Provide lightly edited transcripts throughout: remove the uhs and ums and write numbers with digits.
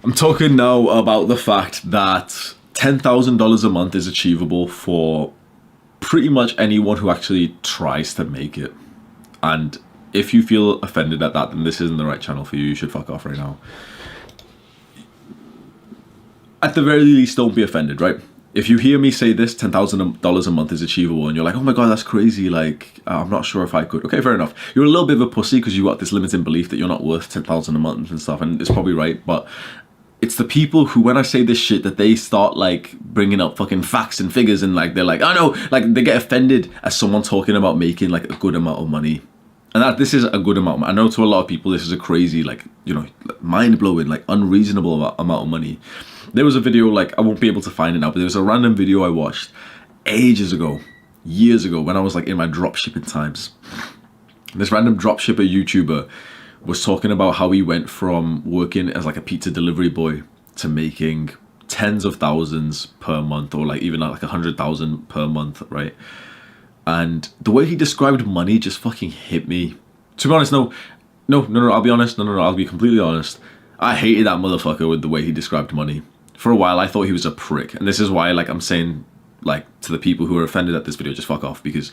I'm talking now about the fact that $10,000 a month is achievable for pretty much anyone who actually tries to make it. And if you feel offended at that, then this isn't the right channel for you. You should fuck off right now. At the very least, don't be offended, right? If you hear me say this, $10,000 a month is achievable, and you're like, oh my god, that's crazy, like, I'm not sure if I could. Okay, fair enough. You're a little bit of a pussy because you got this limiting belief that you're not worth $10,000 a month and stuff, and it's probably right, but it's the people who, when I say this shit, that they start, like, bringing up fucking facts and figures, and, like, they're like, oh no, like, they get offended as someone talking about making, like, a good amount of money. And that this is a good amount. I know to a lot of people this is a crazy, like, you know, mind-blowing, like, unreasonable amount of money. There was a video, like, I won't be able to find it now, but there was a random video I watched ages ago, years ago, when I was, like, in my dropshipping times. This random dropshipper YouTuber was talking about how he went from working as, like, a pizza delivery boy to making tens of thousands per month, or, like, even, like, 100,000 per month, right? And the way he described money just fucking hit me. To be honest, no, I'll be honest. No, I'll be completely honest. I hated that motherfucker with the way he described money. For a while, I thought he was a prick. And this is why, like, I'm saying, like, to the people who are offended at this video, just fuck off. Because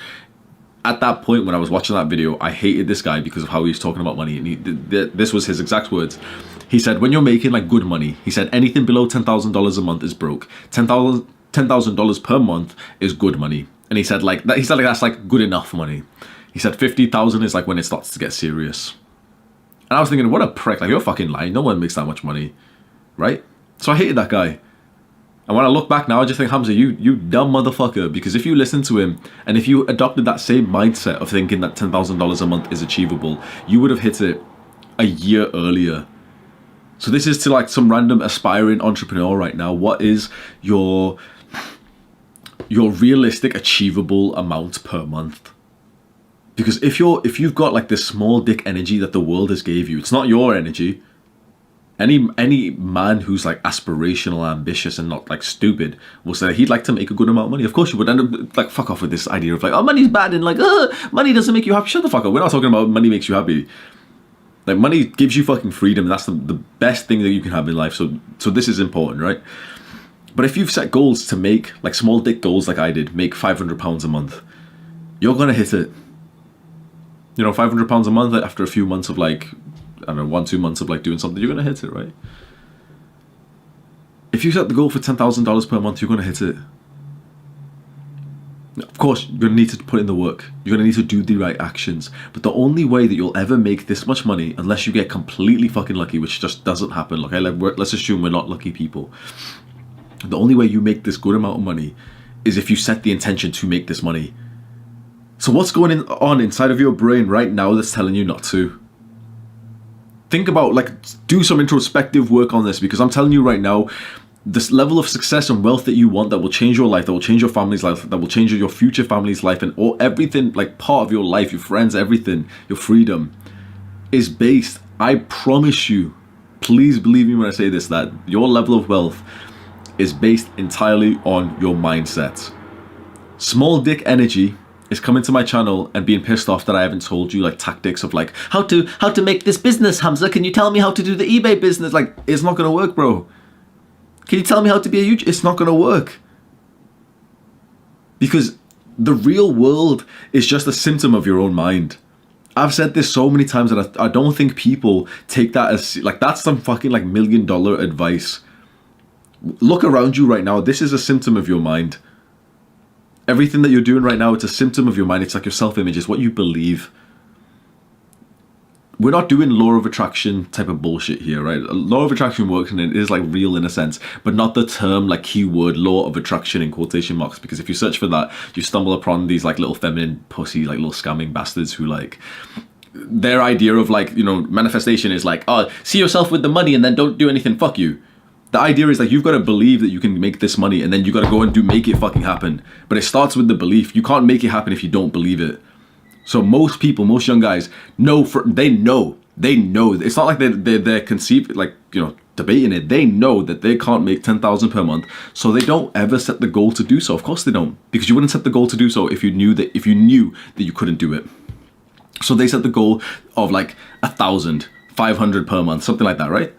at that point, when I was watching that video, I hated this guy because of how he was talking about money. And this was his exact words. He said, when you're making, like, good money, he said, anything below $10,000 a month is broke. $10,000 per month is good money. And he said, like, that's, like, good enough money. He said 50,000 is, like, when it starts to get serious. And I was thinking, what a prick. Like, you're fucking lying. No one makes that much money. Right? So I hated that guy. And when I look back now, I just think, Hamza, you dumb motherfucker. Because if you listen to him, and if you adopted that same mindset of thinking that $10,000 a month is achievable, you would have hit it a year earlier. So this is to, like, some random aspiring entrepreneur right now. What is your realistic achievable amount per month? Because if you've got, like, this small dick energy that the world has gave you, it's not your energy. Any man who's, like, aspirational, ambitious, and not, like, stupid will say he'd like to make a good amount of money. Of course you would. And, like, fuck off with this idea of, like, oh, money's bad, and, like, money doesn't make you happy. Shut the fuck up. We're not talking about money makes you happy. Like, money gives you fucking freedom. That's the best thing that you can have in life. So this is important, right? But if you've set goals to make, like, small dick goals like I did, make £500 a month, you're gonna hit it. You know, £500 a month after a few months of, like, I don't know, 1-2 months of, like, doing something, you're gonna hit it, right? If you set the goal for $10,000 per month, you're gonna hit it. Of course, you're gonna need to put in the work. You're gonna need to do the right actions. But the only way that you'll ever make this much money, unless you get completely fucking lucky, which just doesn't happen. Okay, let's assume we're not lucky people. The only way you make this good amount of money is if you set the intention to make this money. So what's going on inside of your brain right now that's telling you not to? Think about, like, do some introspective work on this, because I'm telling you right now, this level of success and wealth that you want, that will change your life, that will change your family's life, that will change your future family's life, and everything, like, part of your life, your friends, everything, your freedom, is based, I promise you, please believe me when I say this, that your level of wealth is based entirely on your mindset. Small dick energy is coming to my channel and being pissed off that I haven't told you, like, tactics of, like, how to make this business, Hamza. Can you tell me how to do the eBay business? Like, it's not gonna work, bro. Can you tell me how to be a YouTuber? It's not gonna work. Because the real world is just a symptom of your own mind. I've said this so many times that I don't think people take that as, like, that's some fucking, like, $1 million advice. Look around you right now. This is a symptom of your mind. Everything that you're doing right now, it's a symptom of your mind. It's like your self-image. It's what you believe. We're not doing law of attraction type of bullshit here, right? Law of attraction works, and it is, like, real in a sense, but not the term, like, keyword law of attraction in quotation marks, because if you search for that, you stumble upon these, like, little feminine pussy, like, little scamming bastards who, like, their idea of, like, you know, manifestation is like, oh, see yourself with the money and then don't do anything, fuck you. The idea is, like, you've got to believe that you can make this money, and then you got to go and make it fucking happen. But it starts with the belief. You can't make it happen if you don't believe it. So most people, most young guys know, they know. It's not like they're conceived, like, you know, debating it. They know that they can't make 10,000 per month, so they don't ever set the goal to do so. Of course they don't, because you wouldn't set the goal to do so if you knew that you couldn't do it. So they set the goal of, like, 1,500 per month, something like that, right?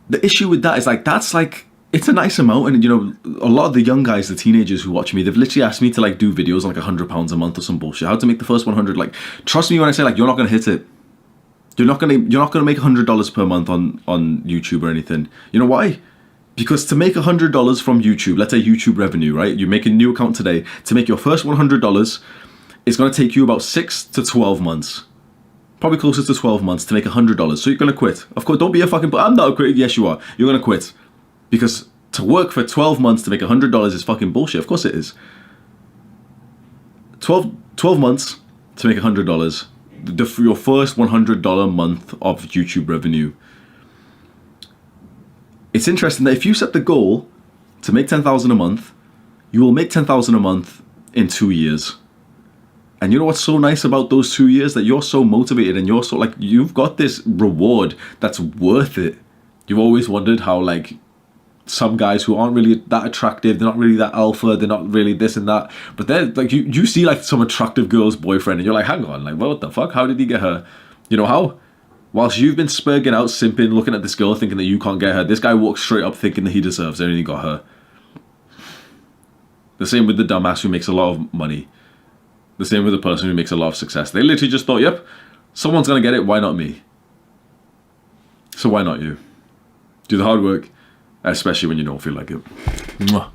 the issue with that is like, that's like, it's a nice amount. And, you know, a lot of the young guys, the teenagers who watch me, they've literally asked me to like do videos on like £100 a month or some bullshit. How to make the first 100. Like, trust me when I say like, you're not going to hit it. You're not going to make $100 per month on YouTube or anything. You know why? Because to make $100 from YouTube, let's say YouTube revenue, right? You make a new account today. To make your first $100, it's going to take you about 6 to 12 months. Probably closer to 12 months to make $100. So you're going to quit. Of course, don't be a fucking... I'm not a quit. Yes, you are. You're going to quit. Because to work for 12 months to make $100 is fucking bullshit. Of course it is. 12 months to make $100. Your first $100 month of YouTube revenue. It's interesting that if you set the goal to make $10,000 a month, you will make $10,000 a month in 2 years. And you know what's so nice about those 2 years? That you're so motivated and you're so like, you've got this reward that's worth it. You've always wondered how like some guys who aren't really that attractive, they're not really that alpha, they're not really this and that, but they're like, you see like some attractive girl's boyfriend and you're like, hang on, like what the fuck? How did he get her? You know how? Whilst you've been spurging out, simping, looking at this girl thinking that you can't get her, this guy walks straight up thinking that he deserves it and he got her. The same with the dumbass who makes a lot of money. The same with the person who makes a lot of success. They literally just thought, yep, someone's going to get it, why not me? So why not you? Do the hard work, especially when you don't feel like it. Mwah.